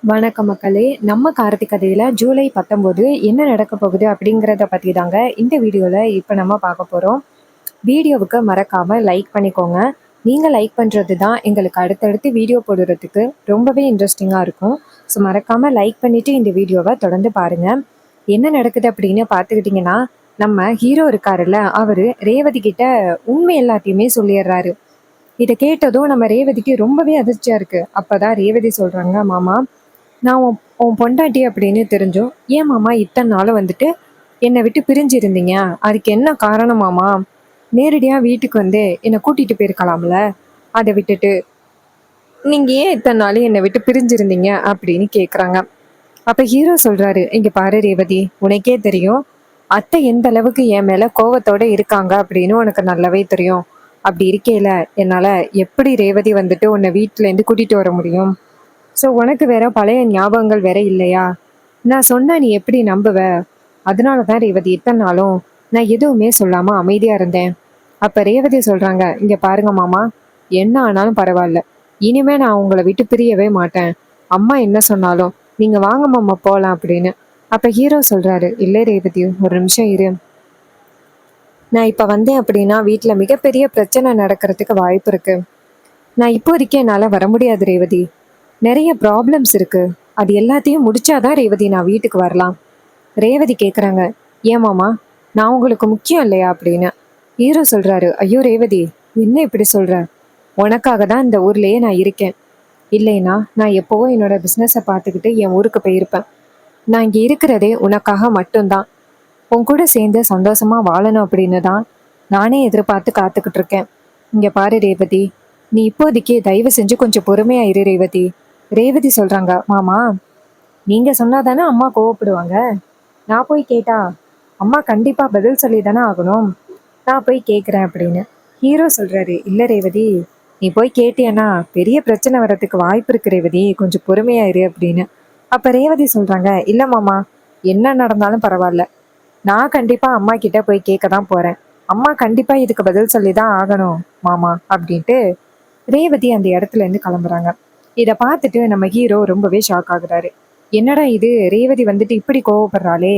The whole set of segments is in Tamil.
வணக்கம் மக்களே. நம்ம கார்த்திக் கதையில ஜூலை 19 என்ன நடக்க போகுது அப்படிங்கிறத பத்தி தாங்க இந்த வீடியோல இப்ப நம்ம பார்க்க போறோம். வீடியோவுக்கு மறக்காம லைக் பண்ணிக்கோங்க. நீங்க லைக் பண்றது தான் எங்களுக்கு அடுத்தடுத்து வீடியோ போடுறதுக்கு ரொம்பவே இன்ட்ரெஸ்டிங்கா இருக்கும். ஸோ மறக்காம லைக் பண்ணிட்டு இந்த வீடியோவை தொடர்ந்து பாருங்க. என்ன நடக்குது அப்படின்னு பார்த்துக்கிட்டிங்கன்னா, நம்ம ஹீரோ இருக்காருல்ல, அவரு ரேவதி கிட்ட உண்மை எல்லாத்தையுமே சொல்லிடுறாரு. இதை கேட்டதும் நம்ம ரேவதிக்கு ரொம்பவே அதிர்ச்சியா இருக்கு. அப்பதான் ரேவதி சொல்றாங்க, மாமா, நான் உன் உன் பொண்டாட்டி அப்படின்னு தெரிஞ்சும் ஏன் மாமா இத்தனை நாளும் வந்துட்டு என்னை விட்டு பிரிஞ்சு இருந்தீங்க? அதுக்கு என்ன காரணம் மாமா? நேரடியா வீட்டுக்கு வந்து என்னை கூட்டிட்டு போயிருக்கலாம்ல. அதை விட்டுட்டு நீங்க ஏன் இத்தனை நாளும் என்னை விட்டு பிரிஞ்சிருந்தீங்க அப்படின்னு கேக்குறாங்க. அப்ப ஹீரோ சொல்றாரு, இங்க பாரு ரேவதி, உனக்கே தெரியும் அத்தை எந்த அளவுக்கு என் மேல கோவத்தோட இருக்காங்க அப்படின்னு உனக்கு நல்லாவே தெரியும். அப்படி இருக்கையில என்னால எப்படி ரேவதி வந்துட்டு உன்னை வீட்டுல இருந்து கூட்டிட்டு வர முடியும்? ஸோ உனக்கு வேற பழைய ஞாபகங்கள் வேற இல்லையா? நான் சொன்னா நீ எப்படி நம்புவ? அதனால தான் ரேவதி இத்தனை நாளும் நான் எதுவுமே சொல்லாம அமைதியா இருந்தேன். அப்ப ரேவதி சொல்றாங்க, இங்க பாருங்க மாமா, என்ன ஆனாலும் பரவாயில்ல, இனிமே நான் உங்களை விட்டு பிரியவே மாட்டேன். அம்மா என்ன சொன்னாலும் நீங்க வாங்க மாமா போலாம் அப்படின்னு. அப்ப ஹீரோ சொல்றாரு, இல்லை ரேவதி, ஒரு நிமிஷம் இரு. நான் இப்ப வந்தேன் அப்படின்னா வீட்டுல மிகப்பெரிய பிரச்சனை நடக்கிறதுக்கு வாய்ப்பு இருக்கு. நான் இப்போதைக்கு என்னால வர முடியாது ரேவதி. நிறைய ப்ராப்ளம்ஸ் இருக்கு. அது எல்லாத்தையும் முடிச்சாதான் ரேவதி நான் வீட்டுக்கு வரலாம். ரேவதி கேக்குறாங்க, ஏன் மாமா, நான் உங்களுக்கு முக்கியம் இல்லையா அப்படின்னு. ஹீரோ சொல்றாரு, ஐயோ ரேவதி, என்ன இப்படி சொல்ற? உனக்காக தான் இந்த ஊர்லயே நான் இருக்கேன். இல்லைன்னா நான் எப்போவோ என்னோட பிசினஸை பார்த்துக்கிட்டு என் ஊருக்கு போயிருப்பேன். நான் இங்க இருக்கிறதே உனக்காக மட்டும்தான். உன் கூட சேர்ந்து சந்தோஷமா வாழணும் அப்படின்னு தான் நானே எதிர்பார்த்து காத்துக்கிட்டு இருக்கேன். இங்க பாரு ரேவதி, நீ இப்போதைக்கு தயவு செஞ்சு கொஞ்சம் பொறுமையா இரு ரேவதி. ரேவதி சொல்றாங்க, மாமா, நீங்க சொன்னாதானே அம்மா கோவப்படுவாங்க. நான் போய் கேட்டா அம்மா கண்டிப்பா பதில் சொல்லி தானே ஆகணும். நான் போய் கேட்குறேன் அப்படின்னு. ஹீரோ சொல்றாரு, இல்ல ரேவதி, நீ போய் கேட்டியன்னா பெரிய பிரச்சனை வர்றதுக்கு வாய்ப்பு இருக்கு ரேவதி, கொஞ்சம் பொறுமையா இரு அப்படின்னு. அப்ப ரேவதி சொல்றாங்க, இல்ல மாமா, என்ன நடந்தாலும் பரவாயில்ல, நான் கண்டிப்பா அம்மா கிட்ட போய் கேட்க தான் போறேன். அம்மா கண்டிப்பா இதுக்கு பதில் சொல்லி தான் ஆகணும் மாமா அப்படின்ட்டு ரேவதி அந்த இடத்துல இருந்து கிளம்புறாங்க. இதை பார்த்துட்டு நம்ம ஹீரோ ரொம்பவே ஷாக் ஆகுறாரு. என்னடா இது, ரேவதி வந்துட்டு இப்படி கோவப்படுறாளே,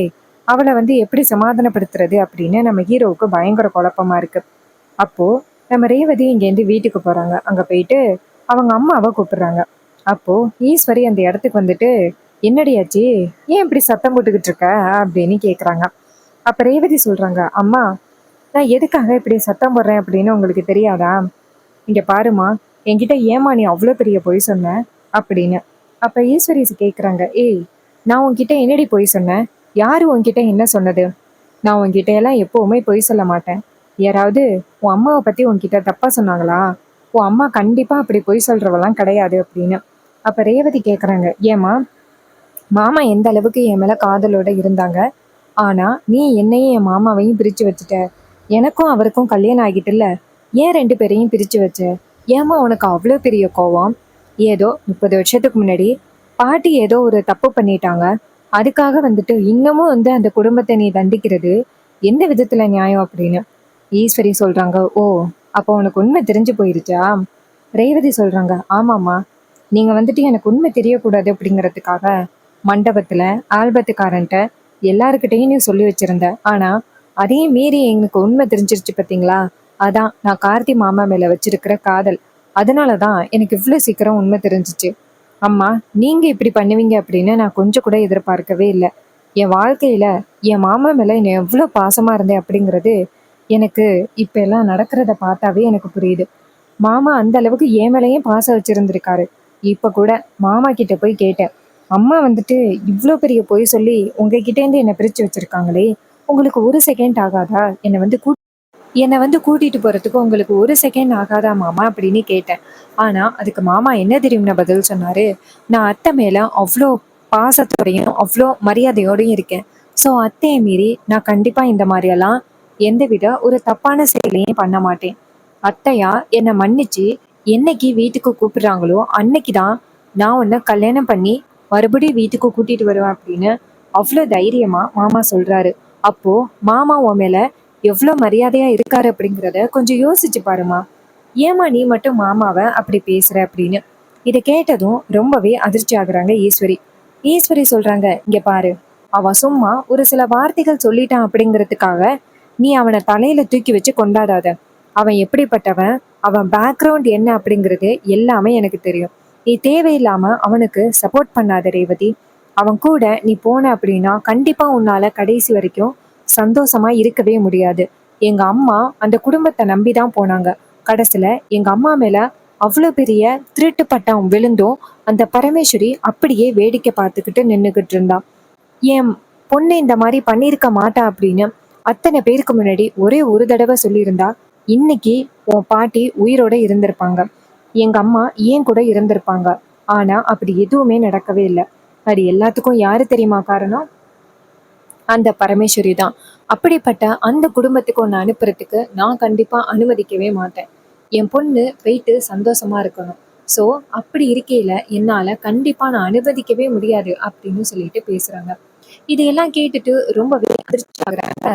அவளை வந்து எப்படி சமாதானப்படுத்துறது அப்படின்னு நம்ம ஹீரோவுக்கு பயங்கர குழப்பமா இருக்கு. அப்போ நம்ம ரேவதி இங்கேருந்து வீட்டுக்கு போறாங்க. அங்க போயிட்டு அவங்க அம்மாவை கூப்பிடுறாங்க. அப்போ ஈஸ்வரி அந்த இடத்துக்கு வந்துட்டு, என்னடியாச்சு, ஏன் இப்படி சத்தம் போட்டுக்கிட்டு இருக்க அப்படின்னு கேக்குறாங்க. அப்ப ரேவதி சொல்றாங்க, அம்மா, நான் எதுக்காக இப்படி சத்தம் போடுறேன் அப்படின்னு உங்களுக்கு தெரியாதா? இங்க பாருமா, என்கிட்ட ஏமா நீ அவ்வளோ பெரிய பொய் சொன்ன அப்படின்னு. அப்ப ஈஸ்வரி கேக்குறாங்க, ஏய், நான் உன்கிட்ட என்னடி பொய் சொன்னேன்? யாரு உன்கிட்ட என்ன சொன்னது? நான் உன்கிட்ட எல்லாம் எப்பவுமே பொய் சொல்ல மாட்டேன். யாராவது உன் அம்மாவை பத்தி உன்கிட்ட தப்பா சொன்னாங்களா? உன் அம்மா கண்டிப்பா அப்படி பொய் சொல்றவெல்லாம் கிடையாது அப்படின்னு. அப்ப ரேவதி கேக்குறாங்க, ஏமா, மாமா எந்த அளவுக்கு என் மேல காதலோட இருந்தாங்க, ஆனா நீ என்னையும் என் மாமாவையும் பிரிச்சு வச்சுட்ட. எனக்கும் அவருக்கும் கல்யாணம் ஆகிட்டுல்ல, ஏன் ரெண்டு பேரையும் பிரிச்சு வச்ச? ஏமா உனக்கு அவ்வளோ பெரிய கோவம்? ஏதோ 30 வருஷத்துக்கு முன்னாடி பாட்டி ஏதோ ஒரு தப்பு பண்ணிட்டாங்க, அதுக்காக வந்துட்டு இன்னமும் வந்து அந்த குடும்பத்தை நீ தண்டிக்கிறது எந்த விதத்துல நியாயம் அப்படின்னு. ஈஸ்வரி சொல்றாங்க, ஓ, அப்போ உனக்கு உண்மை தெரிஞ்சு போயிருச்சா? ரேவதி சொல்றாங்க, ஆமாம்மா, நீங்க வந்துட்டு எனக்கு உண்மை தெரியக்கூடாது அப்படிங்கிறதுக்காக மண்டபத்துல ஆல்பத்துக்காரன்ட்ட எல்லாருக்கிட்டையும் நீ சொல்லி வச்சிருந்த. ஆனா அதையும் மீறி எனக்கு உண்மை தெரிஞ்சிருச்சு பாத்தீங்களா? அதான் நான் கார்த்தி மாமா மேல வச்சிருக்கிற காதல். அதனாலதான் எனக்கு இவ்வளவு சீக்கிரம் உண்மை தெரிஞ்சிச்சு. அம்மா, நீங்க இப்படி பண்ணுவீங்க அப்படின்னு நான் கொஞ்சம் கூட எதிர்பார்க்கவே இல்லை. என் வாழ்க்கையில என் மாமா மேல என்ன எவ்வளவு பாசமா இருந்தேன் அப்படிங்கிறது எனக்கு இப்ப எல்லாம் நடக்கிறத பார்த்தாவே எனக்கு புரியுது. மாமா அந்த அளவுக்கு என் மேலேயும் பாசம் வச்சிருந்திருக்காரு. இப்ப கூட மாமா கிட்ட போய் கேட்டேன், அம்மா வந்துட்டு இவ்வளோ பெரிய பொய் சொல்லி உங்ககிட்ட இருந்து என்னை பிரிச்சு வச்சிருக்காங்களே, உங்களுக்கு ஒரு செகண்ட் ஆகாதா என்னை வந்து கூட்டிட்டு போறதுக்கு உங்களுக்கு ஒரு செகண்ட் ஆகாதா மாமா அப்படின்னு கேட்டேன். ஆனா அதுக்கு மாமா என்ன தெரியும்னா பதில் சொன்னாரு, நான் அத்தை மேல அவ்வளோ பாசத்தோடையும் அவ்வளோ மரியாதையோடையும் இருக்கேன். ஸோ அத்தையை மீறி நான் கண்டிப்பா இந்த மாதிரியெல்லாம் எந்தவித ஒரு தப்பான செயலையும் பண்ண மாட்டேன். அத்தையா என்னை மன்னிச்சு என்னைக்கு வீட்டுக்கு கூப்பிடுறாங்களோ அன்னைக்கு தான் நான் உன்னை கல்யாணம் பண்ணி மறுபடியும் வீட்டுக்கு கூட்டிட்டு வருவேன் அப்படின்னு அவ்வளோ தைரியமா மாமா சொல்றாரு. அப்போ மாமா உன் மேல எவ்வளோ மரியாதையா இருக்காரு அப்படிங்கிறத கொஞ்சம் யோசிச்சு பாருமா. ஏமா நீ மட்டும் மாமாவை அப்படி பேசுற அப்படின்னு. இதை கேட்டதும் ரொம்பவே அதிர்ச்சி ஆகுறாங்க ஈஸ்வரி. ஈஸ்வரி சொல்றாங்க, இங்க பாரு, அவன் சும்மா ஒரு சில வார்த்தைகள் சொல்லிட்டான் அப்படிங்கிறதுக்காக நீ அவனை தலையில தூக்கி வச்சு கொண்டாடாத. அவன் எப்படிப்பட்டவன், அவன் பேக்ரவுண்ட் என்ன அப்படிங்கிறது எல்லாமே எனக்கு தெரியும். நீ தேவையில்லாம அவனுக்கு சப்போர்ட் பண்ணாத ரேவதி. அவன் கூட நீ போன அப்படின்னா கண்டிப்பா உன்னால கடைசி வரைக்கும் சந்தோஷமா இருக்கவே முடியாது. எங்க அம்மா அந்த குடும்பத்தை நம்பிதான் போனாங்க. கடைசியில எங்க அம்மா மேல அவ்வளோ பெரிய திருட்டு பட்டம் விழுந்தும் அந்த பரமேஸ்வரி அப்படியே வேடிக்கை பார்த்துக்கிட்டு நின்றுகிட்டு இருந்தா. என் பொண்ணு இந்த மாதிரி பண்ணியிருக்க மாட்டா அப்படின்னு அத்தனை பேருக்கு முன்னாடி ஒரே ஒரு தடவை சொல்லியிருந்தா இன்னைக்கு உன் பாட்டி உயிரோட இருந்திருப்பாங்க. எங்க அம்மா ஏன் கூட இருந்திருப்பாங்க. ஆனா அப்படி எதுவுமே நடக்கவே இல்லை. அது எல்லாத்துக்கும் யாரு தெரியுமா காரணம்? அந்த பரமேஸ்வரி தான். அப்படிப்பட்ட அந்த குடும்பத்துக்கு ஒன்று அனுப்புறதுக்கு நான் கண்டிப்பா அனுமதிக்கவே மாட்டேன். என் பொண்ணு போயிட்டு சந்தோஷமா இருக்கணும். ஸோ அப்படி இருக்கையில என்னால கண்டிப்பா நான் அனுமதிக்கவே முடியாது அப்படின்னு சொல்லிட்டு பேசுறாங்க. இதையெல்லாம் கேட்டுட்டு ரொம்பவே அதிர்ச்சி ஆகுறாங்க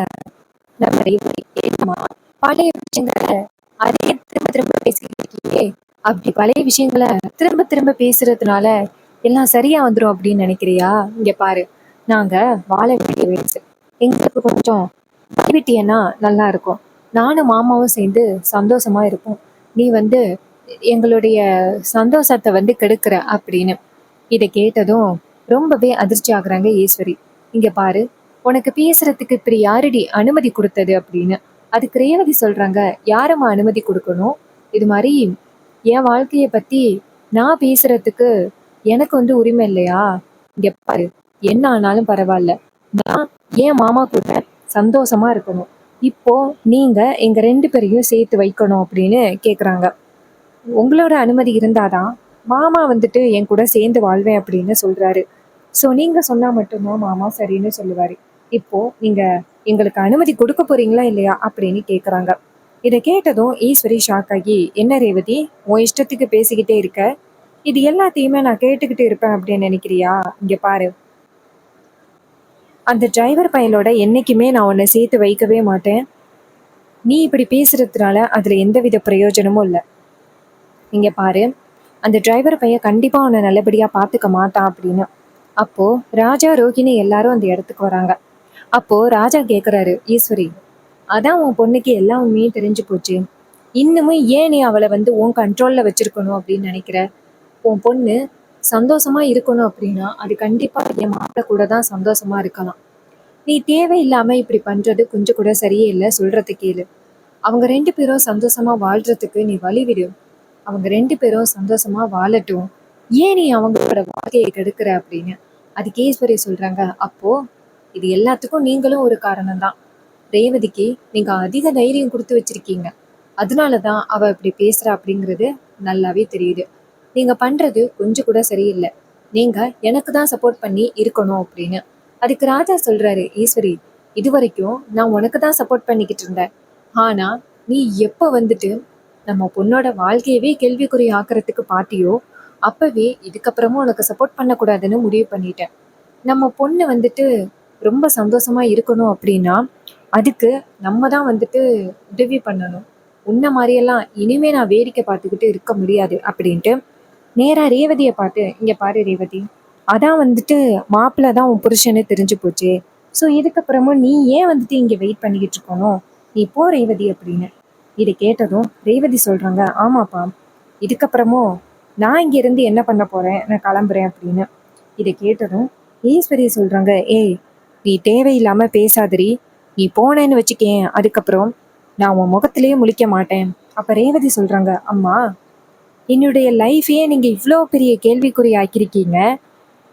நம்ம ரேவதி. ஏம்மா, பழைய விஷயங்களை அதே திரும்ப திரும்ப பேசிக்கிட்டு இருக்கியே, அப்படி பழைய விஷயங்களை திரும்ப திரும்ப பேசுறதுனால எல்லாம் சரியா வந்துரும் அப்படின்னு நினைக்கிறியா? இங்க பாரு, நாங்க வாழ வேண்டிய வயசு, எங்களுக்கு கொஞ்சம் விட்டியன்னா நல்லா இருக்கும். நானும் மாமாவும் சேர்ந்து சந்தோஷமா இருப்போம். நீ எங்களுடைய சந்தோஷத்தை கெடுக்கிற அப்படின்னு. இதை கேட்டதும் ரொம்பவே அதிர்ச்சி ஆகுறாங்க ஈஸ்வரி. இங்க பாரு, உனக்கு பேசுறதுக்கு இப்படி யாரடி அனுமதி கொடுத்தது அப்படின்னு. அதுக்கு ரேவதி சொல்றாங்க, யாரம்மா அனுமதி கொடுக்கணும்? இது மாதிரி என் வாழ்க்கைய பத்தி நான் பேசுறதுக்கு எனக்கு உரிமை இல்லையா? இங்க பாரு, என்ன ஆனாலும் பரவாயில்ல, நான் என் மாமா கூட சந்தோஷமா இருக்கணும். இப்போ நீங்க எங்க 2 பேரையும் சேர்த்து வைக்கணும் அப்படின்னு கேக்குறாங்க. உங்களோட அனுமதி இருந்தாதான் மாமா என் கூட சேர்ந்து வாழ்வேன் அப்படின்னு சொல்றாரு. ஸோ நீங்க சொன்னா மட்டும்தான் மாமா சரின்னு சொல்லுவாரு. இப்போ நீங்க எங்களுக்கு அனுமதி கொடுக்க போறீங்களா இல்லையா அப்படின்னு கேக்குறாங்க. இதை கேட்டதும் ஈஸ்வரி ஷாக் ஆகி, என்ன ரேவதி, உன் இஷ்டத்துக்கு பேசிக்கிட்டே இருக்க, இது எல்லாத்தையுமே நான் கேட்டுக்கிட்டு இருப்பேன் அப்படின்னு நினைக்கிறியா? இங்க பாரு, அந்த டிரைவர் பையனோட என்னைக்குமே நான் உன்னை சேர்த்து வைக்கவே மாட்டேன். நீ இப்படி பேசுறதுனால அதுல எந்தவித பிரயோஜனமும் இல்லை. இங்க பாரு, அந்த டிரைவர் பையன் கண்டிப்பா உன்னை நல்லபடியா பாத்துக்க மாட்டான் அப்படின்னு. அப்போ ராஜா, ரோஹிணி எல்லாரும் அந்த இடத்துக்கு வராங்க. அப்போ ராஜா கேக்குறாரு, ஈஸ்வரி, அதான் உன் பொண்ணுக்கு எல்லா உண்மையும் தெரிஞ்சு போச்சு. இன்னமும் ஏன் நீ அவளை உன் கண்ட்ரோல்ல வச்சிருக்கணும் அப்படின்னு நினைக்கிற? உன் பொண்ணு சந்தோஷமா இருக்கணும் அப்படின்னா அது கண்டிப்பா என் மாப்பிள்ள கூட தான் சந்தோஷமா இருக்கலாம். நீ தேவையில்லாம இப்படி பண்றது கொஞ்சம் கூட சரியே இல்லை. சொல்றது கேளு. அவங்க 2 பேரும் சந்தோஷமா வாழ்றதுக்கு நீ வழிவிடு. அவங்க 2 பேரும் சந்தோஷமா வாழட்டும். ஏன் நீ அவங்களோட வாழ்க்கையை கெடுக்கிற அப்படின்னு. அதுக்கு ஈஸ்வரி சொல்றாங்க, அப்போ இது எல்லாத்துக்கும் நீங்களும் ஒரு காரணம் தான். ரேவதிக்கு நீங்க அதிக தைரியம் கொடுத்து வச்சிருக்கீங்க. அதனாலதான் அவ இப்படி பேசுறா அப்படிங்கிறது நல்லாவே தெரியுது. நீங்க பண்றது கொஞ்சம் கூட சரியில்லை. நீங்க எனக்கு தான் சப்போர்ட் பண்ணி இருக்கணும் அப்படின்னு. அதுக்கு ராஜா சொல்றாரு, ஈஸ்வரி, இது வரைக்கும் நான் உனக்கு தான் சப்போர்ட் பண்ணிக்கிட்டு இருந்தேன். ஆனா நீ எப்ப நம்ம பொண்ணோட வாழ்க்கையவே கேள்விக்குறி ஆக்குறதுக்கு பாத்தியோ, அப்பவே இதுக்கப்புறமும் உனக்கு சப்போர்ட் பண்ணக்கூடாதுன்னு முடிவு பண்ணிட்டேன். நம்ம பொண்ணு ரொம்ப சந்தோஷமா இருக்கணும் அப்படின்னா அதுக்கு நம்ம தான் உதவி பண்ணணும். உன்ன மாதிரியெல்லாம் இனிமே நான் வேடிக்கை பார்த்துக்கிட்டு இருக்க முடியாது அப்படின்ட்டு நேரா ரேவதியை பார்த்து, இங்க பாரு ரேவதி, அதான் மாப்பிள்ளை தான் உன் புருஷன்னு தெரிஞ்சு போச்சு. ஸோ இதுக்கப்புறமும் நீ ஏன் இங்க வெயிட் பண்ணிக்கிட்டு இருக்கணும், நீ போ ரேவதி அப்படின்னு. இதை கேட்டதும் ரேவதி சொல்றாங்க, ஆமாப்பா, இதுக்கப்புறமும் நான் இங்க இருந்து என்ன பண்ண போறேன், நான் கிளம்புறேன் அப்படின்னு. இதை கேட்டதும் ஈஸ்வரி சொல்றாங்க, ஏய், நீ தேவையில்லாம பேசாதரி, நீ போனேன்னு வச்சுக்கேன், அதுக்கப்புறம் நான் உன் முகத்திலேயே முழிக்க மாட்டேன். அப்ப ரேவதி சொல்றாங்க, அம்மா, என்னுடைய லைஃபையே நீங்க இவ்வளோ பெரிய கேள்விக்குறி ஆக்கியிருக்கீங்க.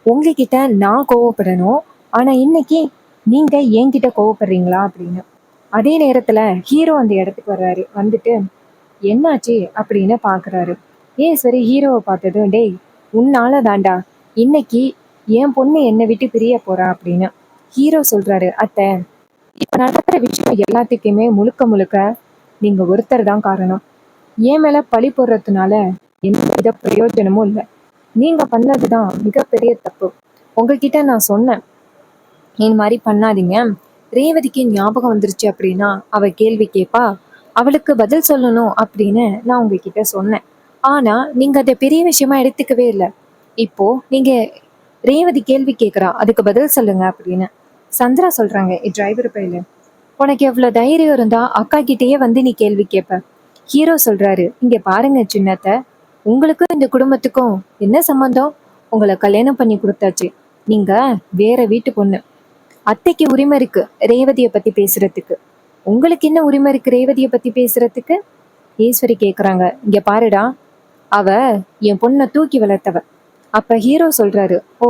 உங்ககிட்ட நான் கோவப்படணும், ஆனா இன்னைக்கு நீங்க என்கிட்ட கோவப்படுறீங்களா அப்படின்னு. அதே நேரத்துல ஹீரோ அந்த இடத்துக்கு வர்றாரு. என்னாச்சு அப்படின்னு பாக்குறாரு. ஏன் சரி ஹீரோவை பார்த்ததும், டேய், உன்னால தாண்டா இன்னைக்கு என் பொண்ணு என்னை விட்டு பிரிய போறா அப்படின்னு. ஹீரோ சொல்றாரு, அத்தை, இப்ப நடக்கிற விஷயம் எல்லாத்துக்குமே முழுக்க முழுக்க நீங்க ஒருத்தர் தான் காரணம். என் மேல பழி போடுறதுனால எந்த வித பிரயோஜனமும் இல்லை. நீங்க பண்ணதுதான் மிகப்பெரிய தப்பு. உங்ககிட்ட நான் சொன்னேன், இந்த மாதிரி பண்ணாதீங்க. ரேவதிக்கு ஞாபகம் வந்துருச்சு அப்படின்னா அவ கேள்வி கேட்பா, அவளுக்கு பதில் சொல்லணும் அப்படின்னு நான் உங்ககிட்ட சொன்னேன். ஆனா நீங்க அதை பெரிய விஷயமா எடுத்துக்கவே இல்லை. இப்போ நீங்க ரேவதி கேள்வி கேட்குறா, அதுக்கு பதில் சொல்லுங்க அப்படின்னு. சந்திரா சொல்றாங்க, டிரைவர் பையில, உனக்கு எவ்வளவு தைரியம் இருந்தா அக்கா கிட்டேயே வந்து நீ கேள்வி கேட்ப. ஹீரோ சொல்றாரு, இங்க பாருங்க சின்னத்த, உங்களுக்கும் இந்த குடும்பத்துக்கும் என்ன சம்பந்தம்? உங்களை கல்யாணம் பண்ணி கொடுத்தாச்சு, நீங்க வேற வீட்டு பொண்ணு. அத்தைக்கு உரிமை இருக்கு ரேவதிய பத்தி பேசுறதுக்கு, உங்களுக்கு என்ன உரிமை இருக்கு ரேவதிய பத்தி பேசுறதுக்கு? ஈஸ்வரி கேக்குறாங்க, இங்க பாருடா, அவ என் பொண்ணை தூக்கி வளர்த்தவ. அப்ப ஹீரோ சொல்றாரு, ஓ,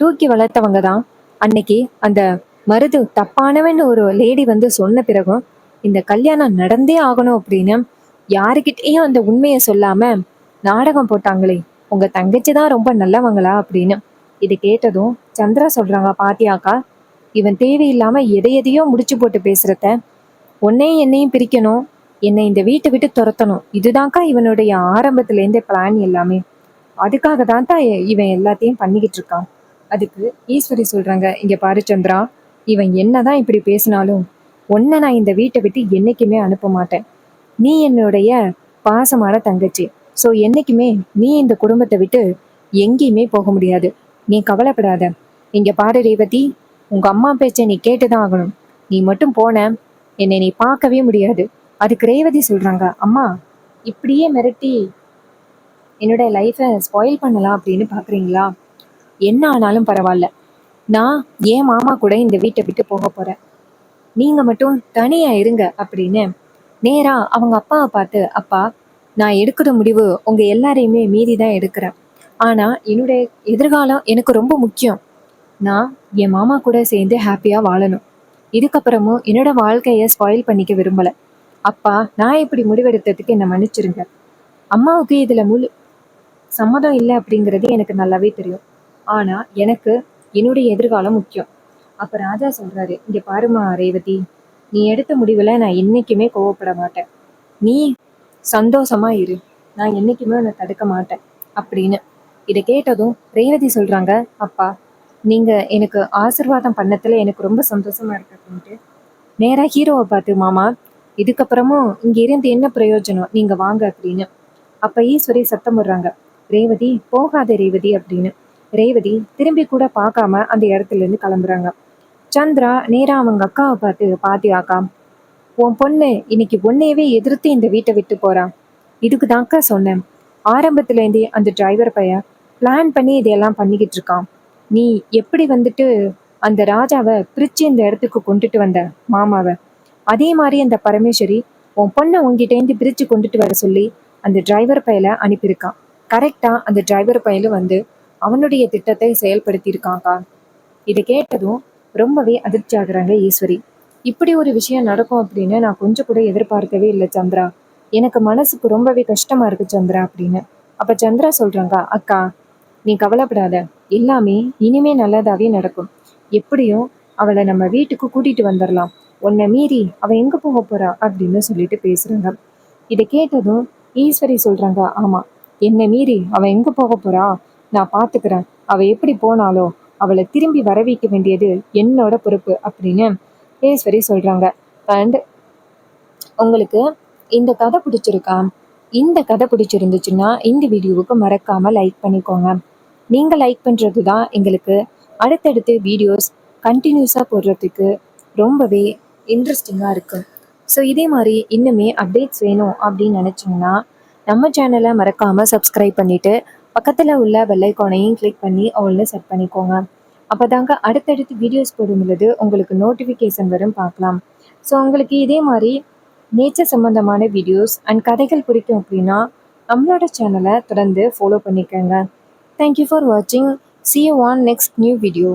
தூக்கி வளர்த்தவங்க தான் அன்னைக்கு அந்த மருது தப்பானவன்னு ஒரு லேடி வந்து சொன்ன பிறகும் இந்த கல்யாணம் நடந்தே ஆகணும் அப்படின்னு யாருக்கிட்டேயும் அந்த உண்மையை சொல்லாம நாடகம் போட்டாங்களே, உங்க தங்கச்சி தான் ரொம்ப நல்லவங்களா அப்படின்னு. இது கேட்டதும் சந்திரா சொல்றாங்க, பாத்தியாக்கா, இவன் தேவையில்லாம எதையோ முடிச்சு போட்டு பேசுறத, உன்னையும் என்னையும் பிரிக்கணும், என்னை இந்த வீட்டை விட்டு துரத்தணும், இதுதான்க்கா இவனுடைய ஆரம்பத்துல இருந்த பிளான் எல்லாமே. அதுக்காக தான் இவன் எல்லாத்தையும் பண்ணிக்கிட்டு இருக்கான். அதுக்கு ஈஸ்வரி சொல்றாங்க, இங்க பாரு சந்திரா, இவன் என்னதான் இப்படி பேசினாலும் உன்னை நான் இந்த வீட்டை விட்டு என்னைக்குமே அனுப்ப மாட்டேன். நீ என்னுடைய பாசமான தங்கச்சி. ஸோ என்னைக்குமே நீ இந்த குடும்பத்தை விட்டு எங்கேயுமே போக முடியாது. நீ கவலைப்படாத. இங்க பாரு ரேவதி, உங்க அம்மா பேச்சை நீ கேட்டுதான் ஆகணும். நீ மட்டும் போன என்னை நீ பார்க்கவே முடியாது. அதுக்கு ரேவதி சொல்றாங்க, அம்மா, இப்படியே மிரட்டி என்னோட லைஃப்பை ஸ்பாயில் பண்ணலாம் அப்படின்னு பாக்குறீங்களா? என்ன ஆனாலும் பரவாயில்ல, நான் என் மாமா கூட இந்த வீட்டை விட்டு போக போறேன். நீங்க மட்டும் தனியா இருங்க அப்படின்னு நேரா அவங்க அப்பாவை பார்த்து, அப்பா, நான் எடுக்கிற முடிவு உங்க எல்லாரையுமே மீறி தான் எடுக்கிறேன். ஆனா என்னுடைய எதிர்காலம் எனக்கு ரொம்ப முக்கியம். நான் என் மாமா கூட சேர்ந்து ஹாப்பியா வாழணும். இதுக்கப்புறமும் என்னோட வாழ்க்கைய ஸ்பாயில் பண்ணிக்க விரும்பல. அப்பா, நான் இப்படி முடிவெடுத்ததுக்கு என்னை மன்னிச்சிருங்க. அம்மாவுக்கு இதுல முழு சம்மதம் இல்லை அப்படிங்கிறது எனக்கு நல்லாவே தெரியும். ஆனா எனக்கு என்னுடைய எதிர்காலம் முக்கியம். அப்ப ராஜா சொல்றாரு, இங்க பாருமா ரேவதி, நீ எடுத்த முடிவுல நான் என்னைக்குமே கோவப்பட மாட்டேன். நீ சந்தோஷமா இரு, நான் என்னைக்குமே உன்னை தடுக்க மாட்டேன் அப்படின்னு. இதை கேட்டதும் ரேவதி சொல்றாங்க, அப்பா, நீங்க எனக்கு ஆசிர்வாதம் பண்ணத்துல எனக்கு ரொம்ப சந்தோஷமா இருக்கு அப்படின்ட்டு நேரா ஹீரோவை பார்த்து, மாமா, இதுக்கப்புறமும் இங்க இருந்து என்ன பிரயோஜனம், நீங்க வாங்க அப்படின்னு. அப்ப ஈஸ்வரி சத்தம் போடுறாங்க, ரேவதி போகாத ரேவதி அப்படின்னு. ரேவதி திரும்பி கூட பார்க்காம அந்த இடத்துல இருந்து கிளம்புறாங்க. சந்திரா நேரா அவங்க அக்காவை பார்த்து, பாத்தியாக்கா, உன் பொண்ணு இன்னைக்கு உன்னையவே எதிர்த்து இந்த வீட்டை விட்டு போறான். இதுக்கு தாக்கா சொன்னேன், ஆரம்பத்துல இருந்தே அந்த டிரைவர் பையன் பிளான் பண்ணி இதையெல்லாம் பண்ணிக்கிட்டு இருக்கான். நீ எப்படி வந்துட்டு அந்த ராஜாவை பிரிச்சு இந்த இடத்துக்கு கொண்டுட்டு வந்த மாமாவை, அதே மாதிரி அந்த பரமேஸ்வரி உன் பொண்ணை உங்ககிட்டேருந்து பிரிச்சு கொண்டுட்டு வர சொல்லி அந்த டிரைவர் பையல அனுப்பியிருக்கான். கரெக்டா அந்த டிரைவர் பையலும் வந்து அவனுடைய திட்டத்தை செயல்படுத்தியிருக்காங்கா. இதை கேட்டதும் ரொம்பவே அதிர்ச்சி ஆகுறாங்க ஈஸ்வரி. இப்படி ஒரு விஷயம் நடக்கும் அப்படின்னு நான் கொஞ்சம் கூட எதிர்பார்க்கவே இல்லை சந்திரா. எனக்கு மனசுக்கு ரொம்பவே கஷ்டமா இருக்கு சந்திரா அப்படின்னு. அப்ப சந்திரா சொல்றாங்க, அக்கா, நீ கவலைப்படாத, எல்லாமே இனிமே நல்லதாவே நடக்கும். எப்படியும் அவளை நம்ம வீட்டுக்கு கூட்டிட்டு வந்துடலாம். உன்னை மீறி அவ எங்க போக போறா அப்படின்னு சொல்லிட்டு பேசுறாங்க. இதை கேட்டதும் ஈஸ்வரி சொல்றாங்க, ஆமா, என்னை மீறி அவ எங்க போக போறா, நான் பாத்துக்கிறேன். அவ எப்படி போனாலோ அவளை திரும்பி வர வைக்க வேண்டியது என்னோட பொறுப்பு அப்படின்னு ஈஸ்வரி சொல்றாங்க. அண்ட் உங்களுக்கு இந்த கதை பிடிச்சிருக்கா? இந்த கதை பிடிச்சிருந்துச்சுன்னா இந்த வீடியோவுக்கு மறக்காம லைக் பண்ணிக்கோங்க. நீங்க லைக் பண்றது தான் எங்களுக்கு அடுத்தடுத்து வீடியோஸ் கண்டினியூஸா போடுறதுக்கு ரொம்பவே இன்ட்ரெஸ்டிங்காக இருக்கு. ஸோ இதே மாதிரி இன்னுமே அப்டேட்ஸ் வேணும் அப்படின்னு நினச்சிங்கன்னா நம்ம சேனலை மறக்காம சப்ஸ்கிரைப் பண்ணிட்டு பக்கத்தில் உள்ள பெல் ஐகானையும் கிளிக் பண்ணி அவங்கள செட் பண்ணிக்கோங்க. அப்போதாங்க அடுத்தடுத்து வீடியோஸ் போடும்பொழுது உங்களுக்கு நோட்டிஃபிகேஷன் வரும், பார்க்கலாம். ஸோ உங்களுக்கு இதே மாதிரி நேச்சர் சம்மந்தமான வீடியோஸ் அண்ட் கதைகள் பிடிக்கும் அப்படின்னா நம்மளோட சேனலை தொடர்ந்து ஃபாலோ பண்ணிக்கோங்க. தேங்க்யூ ஃபார் வாட்சிங். See you on next new video.